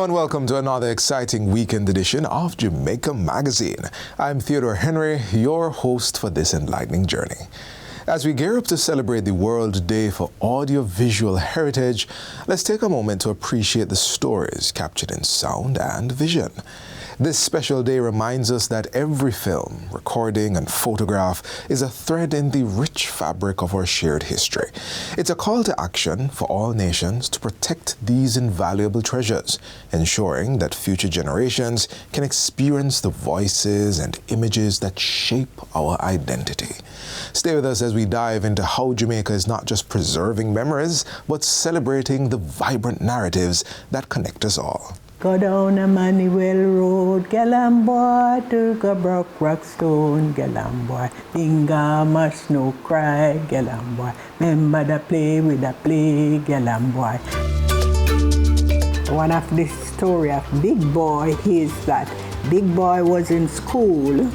Hello and welcome to another exciting weekend edition of Jamaica Magazine. I'm Theodore Henry, your host for this enlightening journey. As we gear up to celebrate the World Day for Audiovisual Heritage, let's take a moment to appreciate the stories captured in sound and vision. This special day reminds us that every film, recording, and photograph is a thread in the rich fabric of our shared history. It's a call to action for all nations to protect these invaluable treasures, ensuring that future generations can experience the voices and images that shape our identity. Stay with us as we dive into how Jamaica is not just preserving memories, but celebrating the vibrant narratives that connect us all. Go down Emmanuel Road, Galam boy, took a broke rock stone, Galam boy. Binga must no cry, Galam boy. Remember the play with the play, Galam boy. One of the story of Big Boy is that Big Boy was in school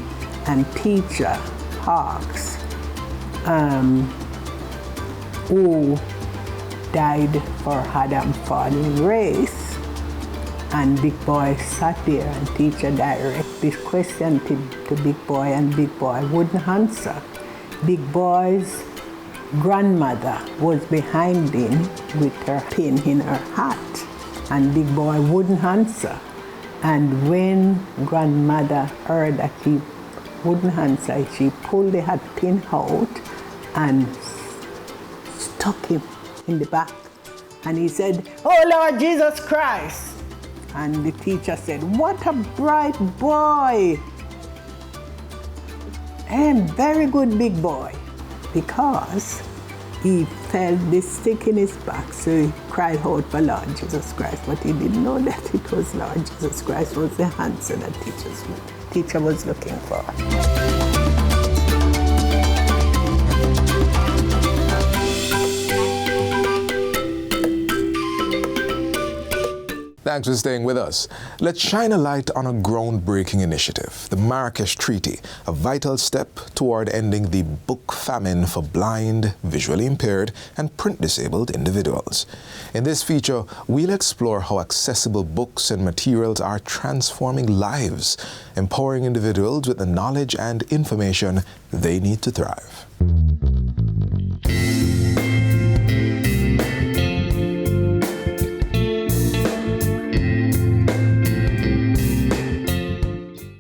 and teacher Hawks, who died for Adam falling race. And Big Boy sat there and teacher direct this question to Big Boy, and Big Boy wouldn't answer. Big Boy's grandmother was behind him with her pin in her hat, and Big Boy wouldn't answer. And when grandmother heard that he wouldn't answer, she pulled the hat pin out and stuck him in the back. And he said, "Oh Lord Jesus Christ." And the teacher said, "What a bright boy." And very good Big Boy, because he felt this stick in his back, so he cried out for Lord Jesus Christ, but he didn't know that it was Lord Jesus Christ was the answer that teacher was looking for. Thanks for staying with us. Let's shine a light on a groundbreaking initiative, the Marrakesh Treaty, a vital step toward ending the book famine for blind, visually impaired, and print-disabled individuals. In this feature, we'll explore how accessible books and materials are transforming lives, empowering individuals with the knowledge and information they need to thrive.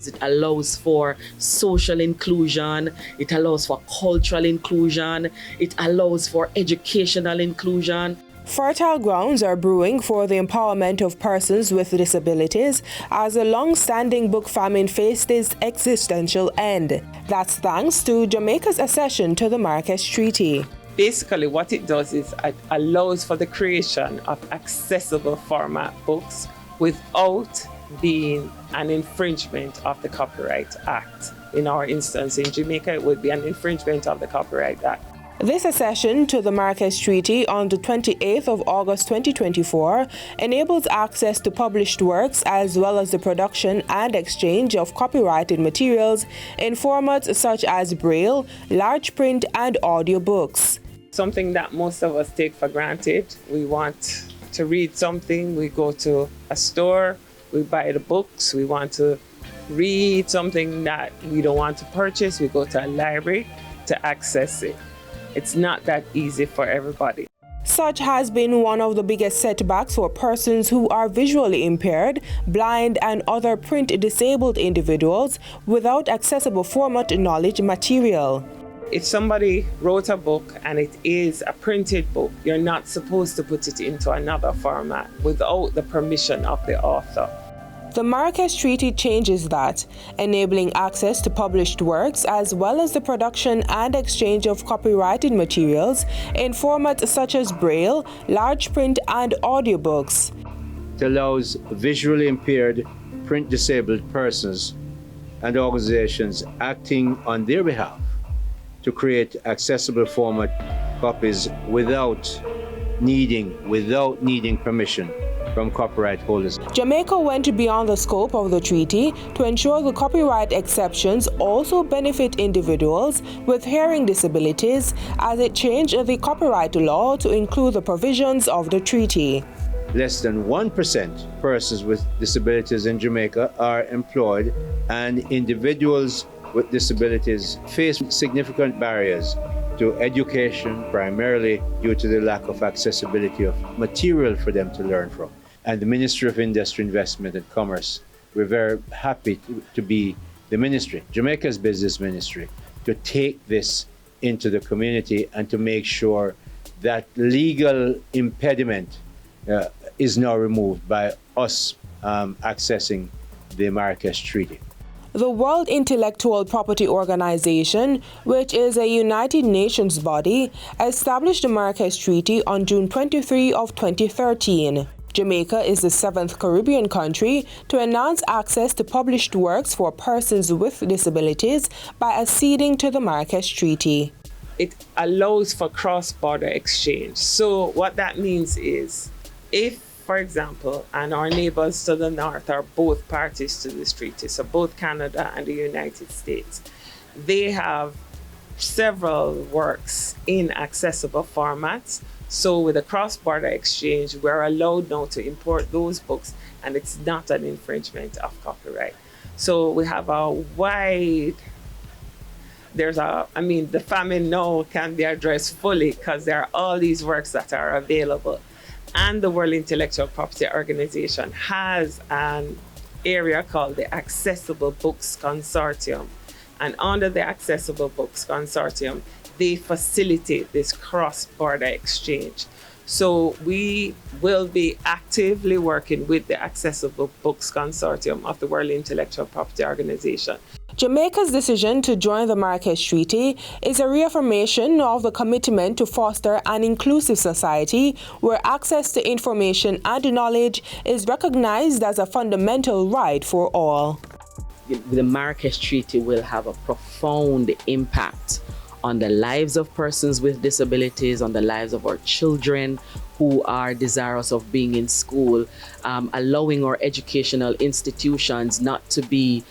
It allows for social inclusion, it allows for cultural inclusion, it allows for educational inclusion. Fertile grounds are brewing for the empowerment of persons with disabilities as a long-standing book famine faced its existential end. That's thanks to Jamaica's accession to the Marrakesh Treaty. Basically, what it does is it allows for the creation of accessible format books without being an infringement of the Copyright Act. In our instance, in Jamaica, it would be an infringement of the Copyright Act. This accession to the Marrakesh Treaty on the 28th of August 2024 enables access to published works as well as the production and exchange of copyrighted materials in formats such as Braille, large print, and audiobooks. Something that most of us take for granted. We want to read something, we go to a store, we buy the books. We want to read something that we don't want to purchase, we go to a library to access it. It's not that easy for everybody. Such has been one of the biggest setbacks for persons who are visually impaired, blind, and other print-disabled individuals without accessible format knowledge material. If somebody wrote a book and it is a printed book, you're not supposed to put it into another format without the permission of the author. The Marrakesh Treaty changes that, enabling access to published works as well as the production and exchange of copyrighted materials in formats such as Braille, large print, and audiobooks. It allows visually impaired, print-disabled persons and organizations acting on their behalf to create accessible format copies without needing permission from copyright holders. Jamaica went beyond the scope of the treaty to ensure the copyright exceptions also benefit individuals with hearing disabilities as it changed the copyright law to include the provisions of the treaty. less than 1% persons with disabilities in Jamaica are employed, and individuals with disabilities face significant barriers to education, primarily due to the lack of accessibility of material for them to learn from. And the Ministry of Industry, Investment and Commerce, we're very happy to be the ministry, Jamaica's business ministry, to take this into the community and to make sure that legal impediment is now removed by us accessing the Marrakesh Treaty. The World Intellectual Property Organization, which is a United Nations body, established the Marrakesh Treaty on June 23 of 2013. Jamaica is the 7th Caribbean country to enhance access to published works for persons with disabilities by acceding to the Marrakesh Treaty. It allows for cross-border exchange. So what that means is, if, for example, and our neighbors to the north are both parties to this treaty, so both Canada and the United States, they have several works in accessible formats. So with a cross-border exchange, we're allowed now to import those books, and it's not an infringement of copyright. So we have a wide, the famine now can be addressed fully because there are all these works that are available. And the World Intellectual Property Organization has an area called the Accessible Books Consortium. And under the Accessible Books Consortium, they facilitate this cross-border exchange. So we will be actively working with the Accessible Books Consortium of the World Intellectual Property Organization. Jamaica's decision to join the Marrakesh Treaty is a reaffirmation of the commitment to foster an inclusive society where access to information and knowledge is recognized as a fundamental right for all. The Marrakesh Treaty will have a profound impact on the lives of persons with disabilities, on the lives of our children who are desirous of being in school, allowing our educational institutions not to be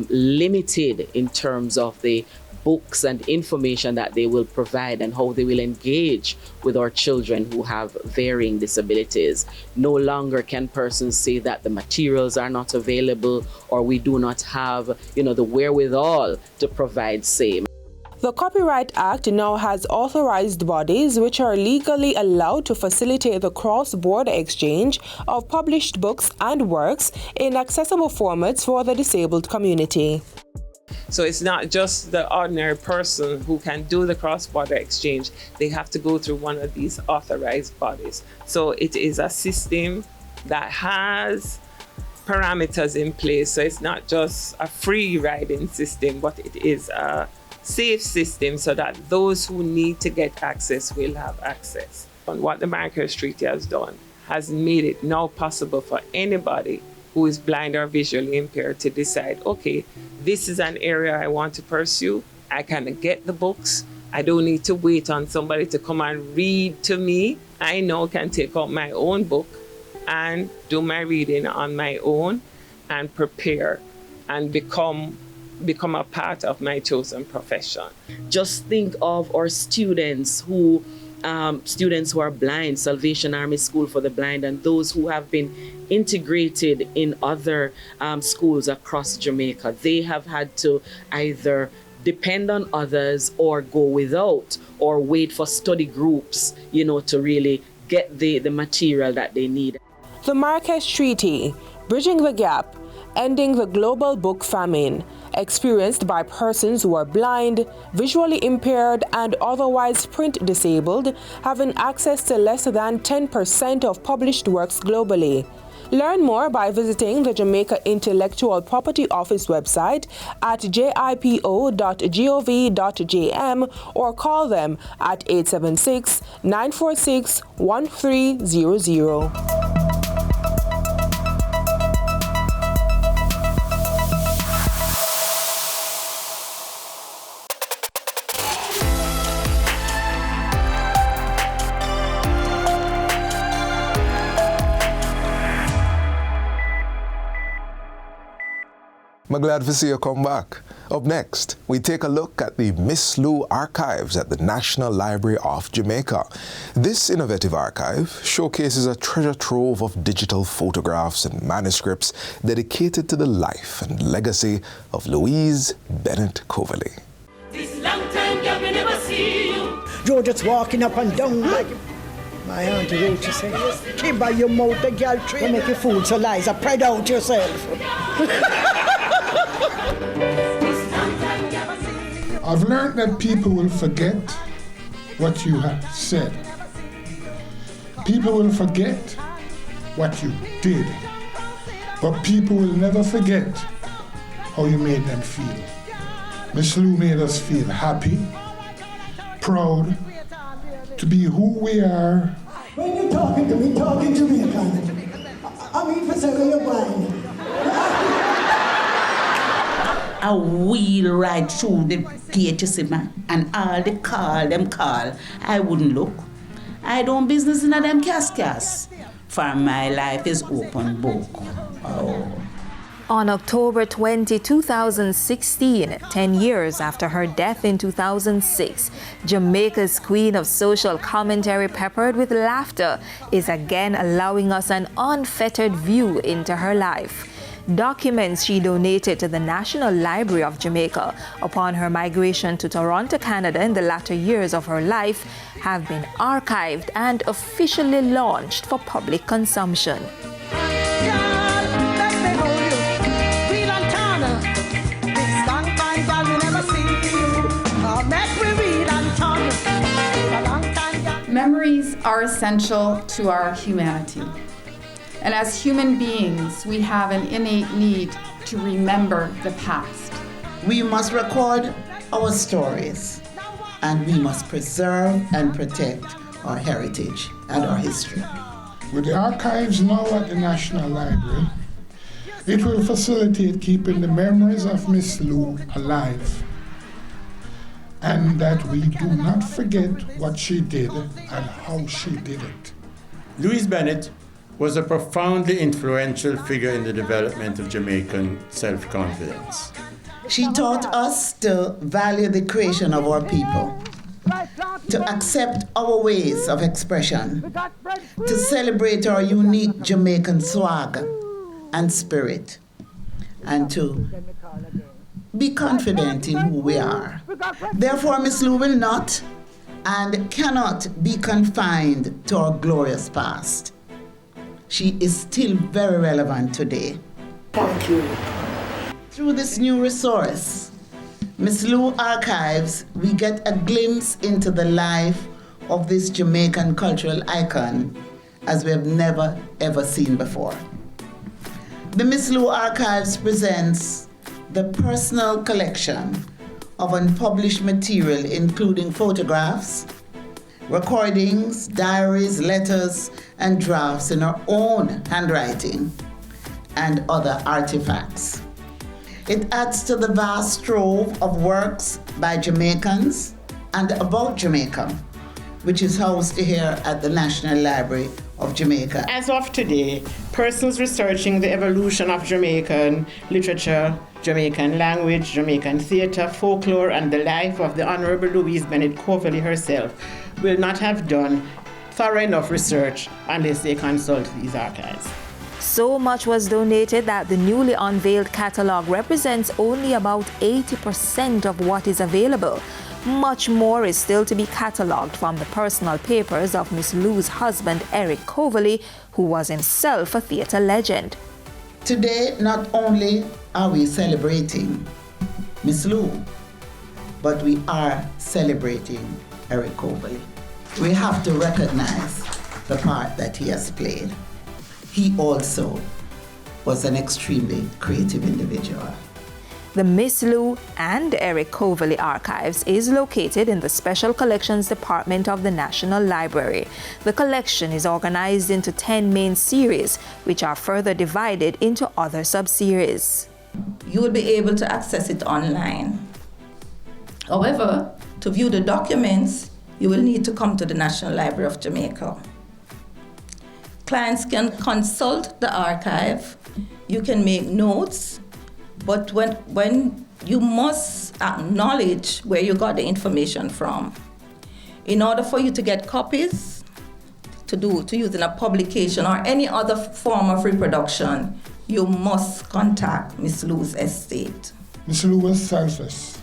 limited in terms of the books and information that they will provide and how they will engage with our children who have varying disabilities. No longer can persons say that the materials are not available or we do not have, the wherewithal to provide same. The Copyright Act now has authorized bodies which are legally allowed to facilitate the cross-border exchange of published books and works in accessible formats for the disabled community. So it's not just the ordinary person who can do the cross-border exchange. They have to go through one of these authorized bodies. So it is a system that has parameters in place. So it's not just a free riding system, but it is a safe system so that those who need to get access will have access. And what the Marrakesh Treaty has done has made it now possible for anybody who is blind or visually impaired to decide, okay, this is an area I want to pursue. I can get the books. I don't need to wait on somebody to come and read to me. I now can take out my own book and do my reading on my own and prepare and become a part of my chosen profession. Just think of our students who are blind, Salvation Army School for the Blind, and those who have been integrated in other schools across Jamaica. They have had to either depend on others or go without or wait for study groups, to really get the material that they need. The Marrakesh Treaty, bridging the gap, ending the global book famine, experienced by persons who are blind, visually impaired, and otherwise print disabled, having access to less than 10% of published works globally. Learn more by visiting the Jamaica Intellectual Property Office website at jipo.gov.jm or call them at 876-946-1300. I'm glad to see you come back. Up next, we take a look at the Miss Lou archives at the National Library of Jamaica. This innovative archive showcases a treasure trove of digital photographs and manuscripts dedicated to the life and legacy of Louise Bennett Coverley. This long time, girl, we never see you. You're just walking up and down like my auntie Roach says. Keep by your mouth, the girl tree. You make you fool, so Liza, pride out yourself. I've learned that people will forget what you have said. People will forget what you did. But people will never forget how you made them feel. Miss Lou made us feel happy, proud to be who we are. When you're talking to me, talking Jamaican. I mean, for second, you're blind. I wheel right through the gate, you see, man, and all the call, I wouldn't look. I don't business in them cascas, for my life is open book. Oh. On October 20, 2016, 10 years after her death in 2006, Jamaica's queen of social commentary peppered with laughter is again allowing us an unfettered view into her life. Documents she donated to the National Library of Jamaica upon her migration to Toronto, Canada in the latter years of her life have been archived and officially launched for public consumption. Memories are essential to our humanity. And as human beings, we have an innate need to remember the past. We must record our stories, and we must preserve and protect our heritage and our history. With the archives now at the National Library, it will facilitate keeping the memories of Miss Lou alive, and that we do not forget what she did and how she did it. Louise Bennett was a profoundly influential figure in the development of Jamaican self-confidence. She taught us to value the creation of our people, to accept our ways of expression, to celebrate our unique Jamaican swag and spirit, and to be confident in who we are. Therefore, Miss Lou will not and cannot be confined to our glorious past. She is still very relevant today. Thank you. Through this new resource, Miss Lou Archives, we get a glimpse into the life of this Jamaican cultural icon as we have never ever seen before. The Miss Lou Archives presents the personal collection of unpublished material, including photographs, recordings, diaries, letters, and drafts in her own handwriting, and other artifacts. It adds to the vast trove of works by Jamaicans and about Jamaica, which is housed here at the National Library of Jamaica. As of today, persons researching the evolution of Jamaican literature, Jamaican language, Jamaican theatre, folklore, and the life of the Honorable Louise Bennett Coverley herself will not have done thorough enough research unless they consult these archives. So much was donated that the newly unveiled catalogue represents only about 80% of what is available. Much more is still to be catalogued from the personal papers of Miss Lou's husband, Eric Coverley, who was himself a theatre legend. Today, not only are we celebrating Miss Lou, but we are celebrating Eric Coverley. We have to recognize the part that he has played. He also was an extremely creative individual. The Miss Lou and Eric Coverley Archives is located in the Special Collections Department of the National Library. The collection is organized into 10 main series, which are further divided into other sub-series. You will be able to access it online. However, to view the documents, you will need to come to the National Library of Jamaica. Clients can consult the archive. You can make notes. But when you must acknowledge where you got the information from. In order for you to get copies, to use in a publication or any other form of reproduction, you must contact Miss Lou's estate. Miss Lou was selfless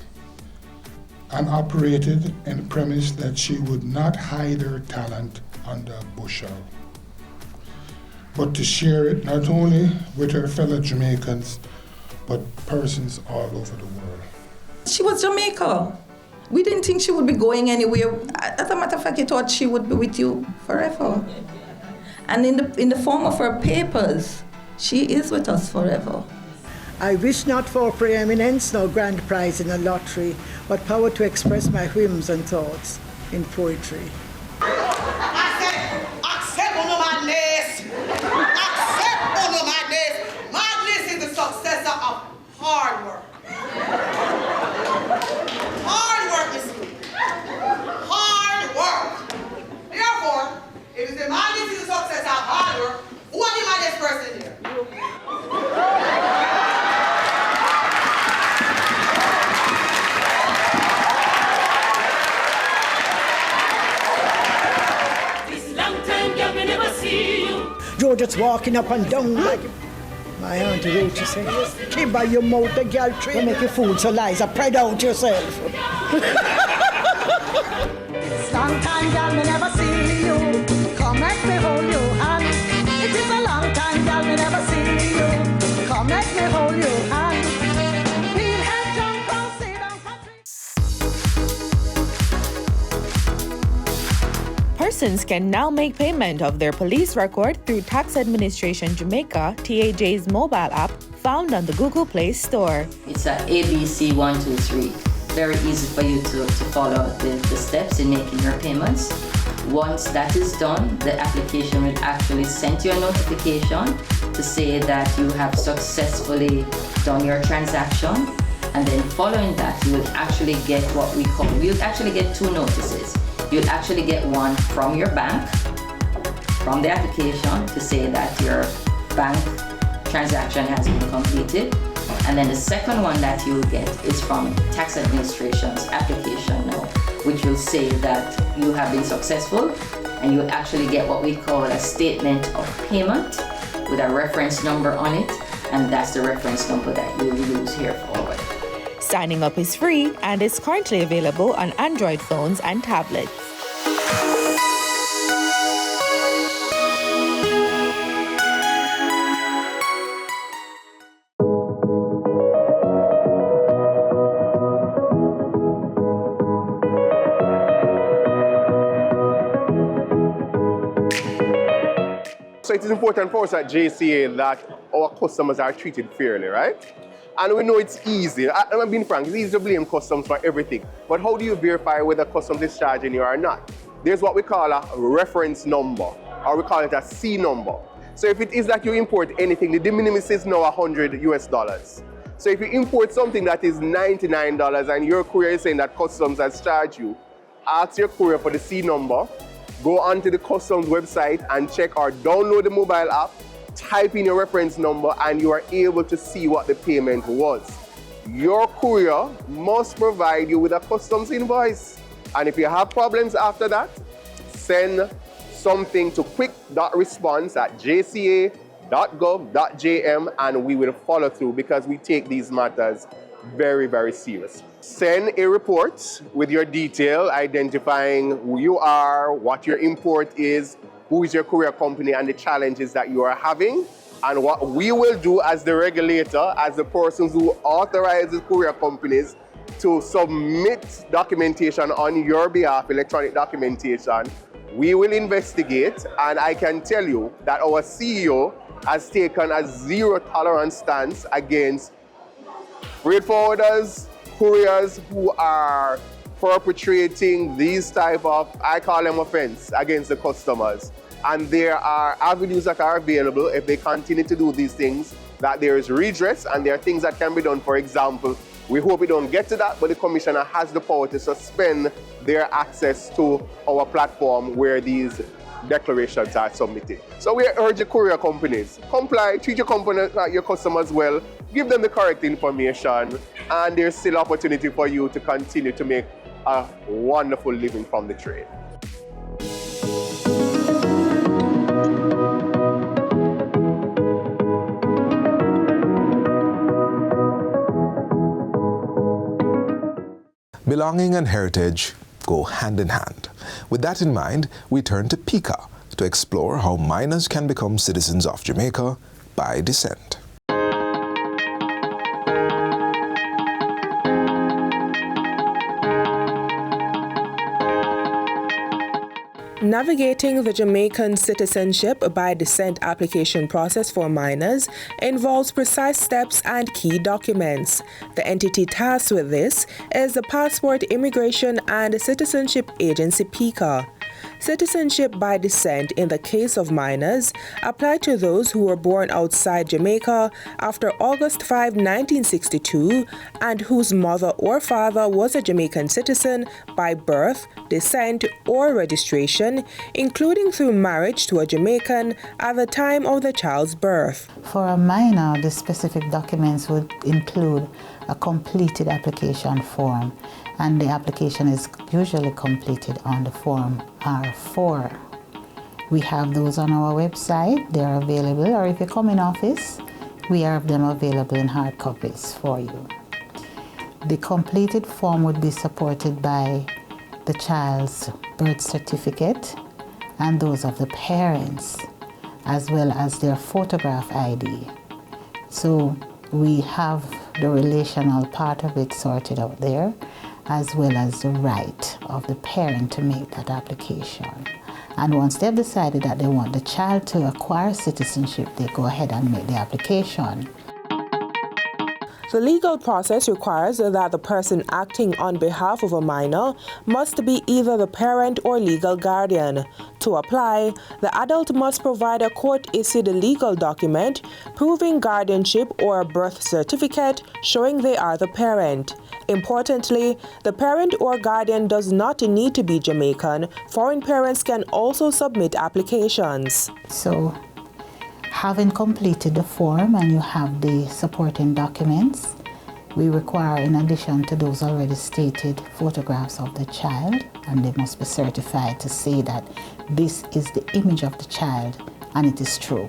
and operated in the premise that she would not hide her talent under a bushel, but to share it not only with her fellow Jamaicans, but persons all over the world. She was Jamaica. We didn't think she would be going anywhere. As a matter of fact, you thought she would be with you forever. And in the form of her papers, she is with us forever. I wish not for preeminence nor grand prize in a lottery, but power to express my whims and thoughts in poetry. Accept one of my madness. Accept one of my madness. Madness is the successor of hard work. Hard work, Miss Lou. Hard work. Therefore, if the madness is the successor of hard work, who are the maddest person here? Joe just walking up and down like my auntie Roach said, keep by your mouth, the girl tree. You make you fool, so Liza, pride out yourself. It's long time, girl, me never see you. Come let me hold you hand. It is a long time, girl, me never see you. Come let me hold you hand. We'll head jump on, sit down, Persons can now make payment of their police record through Tax Administration Jamaica TAJ's mobile app found on the Google Play Store. It's a ABC123. Very easy for you to follow the steps in making your payments. Once that is done, the application will actually send you a notification to say that you have successfully done your transaction. And then following that, you will actually get what we call, you'll actually get two notices. You'll actually get one from your bank, from the application to say that your bank transaction has been completed. And then the second one that you'll get is from Tax Administration's application now, which will say that you have been successful, and you'll actually get what we call a statement of payment with a reference number on it, and that's the reference number that you'll use here forward. Signing up is free and is currently available on Android phones and tablets. So it is important for us at JCA that our customers are treated fairly, right? And we know it's easy. I'm being frank, it's easy to blame customs for everything. But how do you verify whether customs is charging you or not? There's what we call a reference number, or we call it a C number. So if it is that you import anything, the de minimis is now $100 US. So if you import something that is $99 and your courier is saying that customs has charged you, ask your courier for the C number, go onto the customs website and check or download the mobile app, type in your reference number, and you are able to see what the payment was. Your courier must provide you with a customs invoice. And if you have problems after that, send something to quick.response@jca.gov.jm and we will follow through, because we take these matters very, very serious. Send a report with your detail, identifying who you are, what your import is, who is your courier company, and the challenges that you are having. And what we will do as the regulator, as the persons who authorize the courier companies to submit documentation on your behalf, electronic documentation, we will investigate. And I can tell you that our CEO has taken a zero-tolerance stance against freight forwarders, couriers who are perpetrating these type of, I call them offense, against the customers. And there are avenues that are available if they continue to do these things, that there is redress and there are things that can be done. For example, we hope we don't get to that, but the commissioner has the power to suspend their access to our platform where these declarations are submitted. So we urge the courier companies, comply, treat your customers well, give them the correct information, and there's still opportunity for you to continue to make a wonderful living from the trade. Belonging and heritage go hand in hand. With that in mind, we turn to PICA to explore how minors can become citizens of Jamaica by descent. Navigating the Jamaican citizenship by descent application process for minors involves precise steps and key documents. The entity tasked with this is the Passport, Immigration and Citizenship Agency, PICA. Citizenship by descent in the case of minors apply to those who were born outside Jamaica after August 5, 1962 and whose mother or father was a Jamaican citizen by birth, descent or registration, including through marriage to a Jamaican at the time of the child's birth. For a minor, the specific documents would include a completed application form, and the application is usually completed on the form R4. We have those on our website. They are available, or if you come in office, we have them available in hard copies for you. The completed form would be supported by the child's birth certificate and those of the parents, as well as their photograph ID. So we have the relational part of it sorted out there, as well as the right of the parent to make that application. And once they've decided that they want the child to acquire citizenship, they go ahead and make the application. The legal process requires that the person acting on behalf of a minor must be either the parent or legal guardian. To apply, the adult must provide a court-issued legal document proving guardianship or a birth certificate showing they are the parent. Importantly, the parent or guardian does not need to be Jamaican. Foreign parents can also submit applications. So, having completed the form and you have the supporting documents, we require, in addition to those already stated, photographs of the child, and they must be certified to say that this is the image of the child and it is true.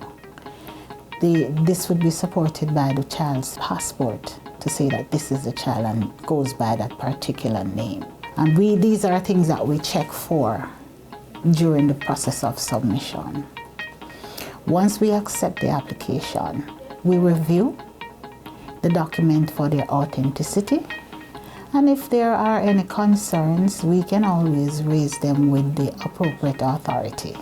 This would be supported by the child's passport to say that this is the child and goes by that particular name. And these are things that we check for during the process of submission. Once we accept the application, we review the document for their authenticity, and if there are any concerns, we can always raise them with the appropriate authority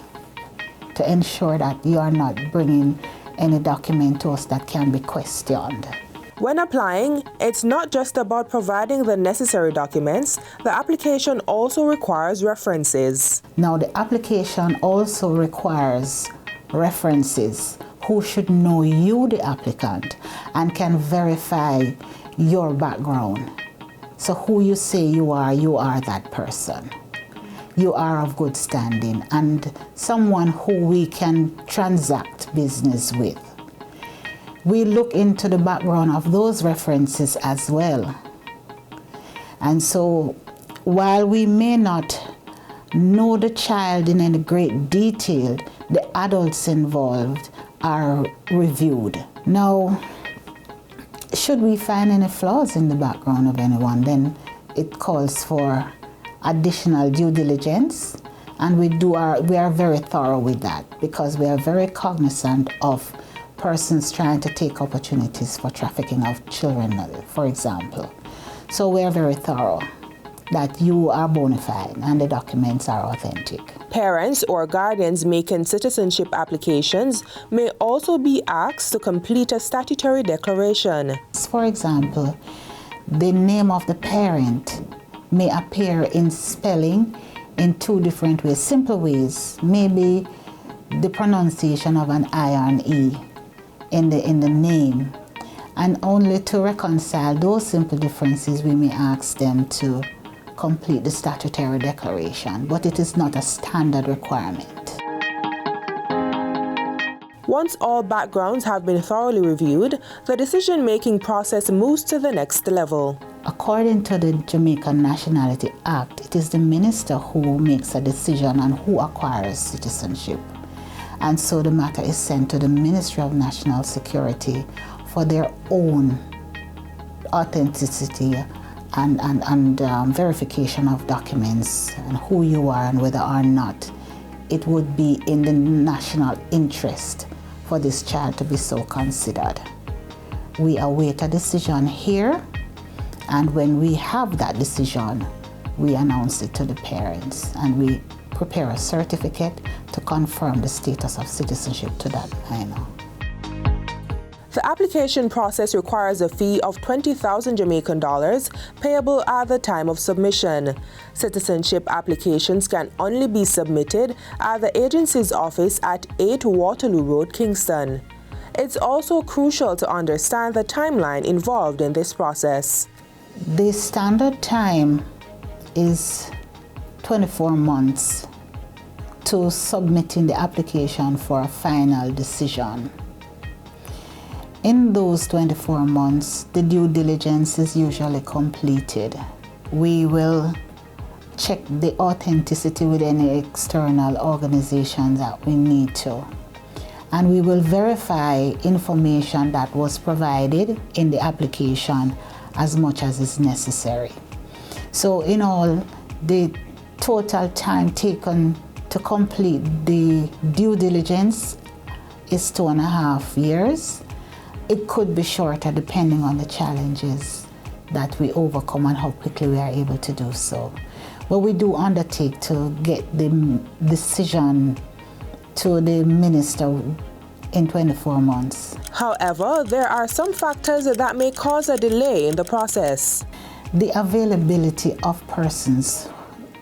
to ensure that you are not bringing any document to us that can be questioned. When applying, it's not just about providing the necessary documents. The application also requires references. Now, the application also requires references who should know you, the applicant, and can verify your background. So who you say you are that person. You are of good standing and someone who we can transact business with. We look into the background of those references as well. And so while we may not know the child in any great detail, the adults involved are reviewed. Now, should we find any flaws in the background of anyone, then it calls for additional due diligence, and we are very thorough with that because we are very cognizant of persons trying to take opportunities for trafficking of children, for example. So we are very thorough that you are bona fide and the documents are authentic. Parents or guardians making citizenship applications may also be asked to complete a statutory declaration. For example, the name of the parent may appear in spelling in two different ways, simple ways. Maybe the pronunciation of an I or an E in the name. And only to reconcile those simple differences, we may ask them to complete the statutory declaration, but it is not a standard requirement. Once all backgrounds have been thoroughly reviewed, the decision-making process moves to the next level. According to the Jamaican Nationality Act, it is the minister who makes a decision on who acquires citizenship. And so the matter is sent to the Ministry of National Security for their own authenticity and verification of documents and who you are and whether or not it would be in the national interest for this child to be so considered. We await a decision here, and when we have that decision, we announce it to the parents and we prepare a certificate to confirm the status of citizenship to that minor. The application process requires a fee of 20,000 Jamaican dollars payable at the time of submission. Citizenship applications can only be submitted at the agency's office at 8 Waterloo Road, Kingston. It's also crucial to understand the timeline involved in this process. The standard time is 24 months to submitting the application for a final decision. In those 24 months, the due diligence is usually completed. We will check the authenticity with any external organizations that we need to. And we will verify information that was provided in the application as much as is necessary. So in all, the total time taken to complete the due diligence is 2.5 years. It could be shorter depending on the challenges that we overcome and how quickly we are able to do so. But we do undertake to get the decision to the minister in 24 months. However, there are some factors that may cause a delay in the process. The availability of persons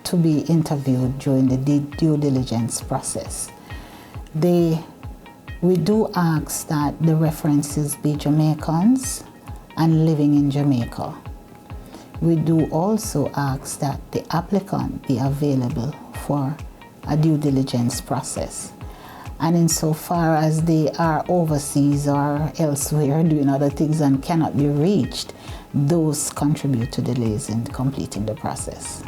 to be interviewed during the due diligence process. We do ask that the references be Jamaicans and living in Jamaica. We do also ask that the applicant be available for a due diligence process. And insofar as they are overseas or elsewhere doing other things and cannot be reached, those contribute to delays in completing the process.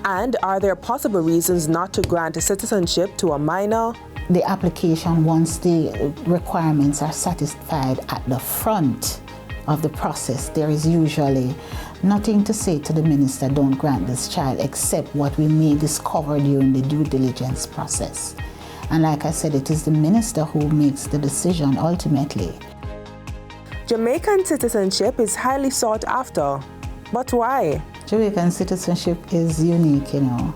And are there possible reasons not to grant a citizenship to a minor? The application, once the requirements are satisfied at the front of the process, there is usually nothing to say to the minister, don't grant this child, except what we may discover during the due diligence process. And like I said, it is the minister who makes the decision ultimately. Jamaican citizenship is highly sought after. But why? Jamaican citizenship is unique, you know.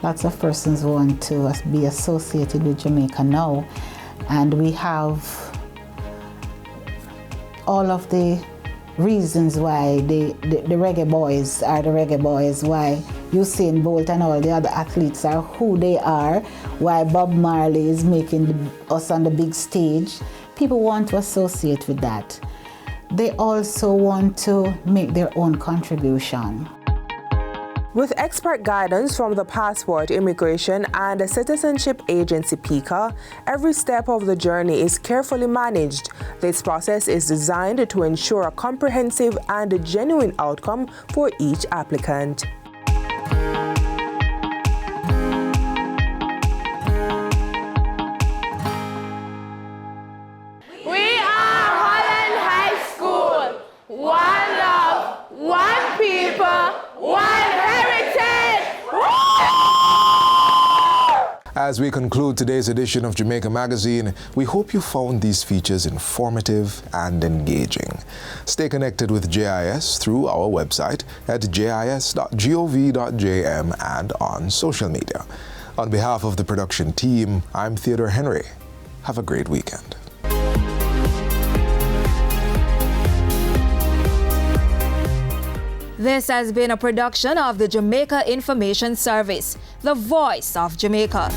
Lots of persons want to be associated with Jamaica now, and we have all of the reasons why the reggae boys are the reggae boys, why Usain Bolt and all the other athletes are who they are, why Bob Marley is making us on the big stage. People want to associate with that. They also want to make their own contribution. With expert guidance from the Passport, Immigration and Citizenship Agency PICA, every step of the journey is carefully managed. This process is designed to ensure a comprehensive and genuine outcome for each applicant. We are Holland High School. One love, one people, one heritage. As we conclude today's edition of Jamaica Magazine, we hope you found these features informative and engaging. Stay connected with JIS through our website at jis.gov.jm and on social media. On behalf of the production team, I'm Theodore Henry. Have a great weekend. This has been a production of the Jamaica Information Service, the voice of Jamaica.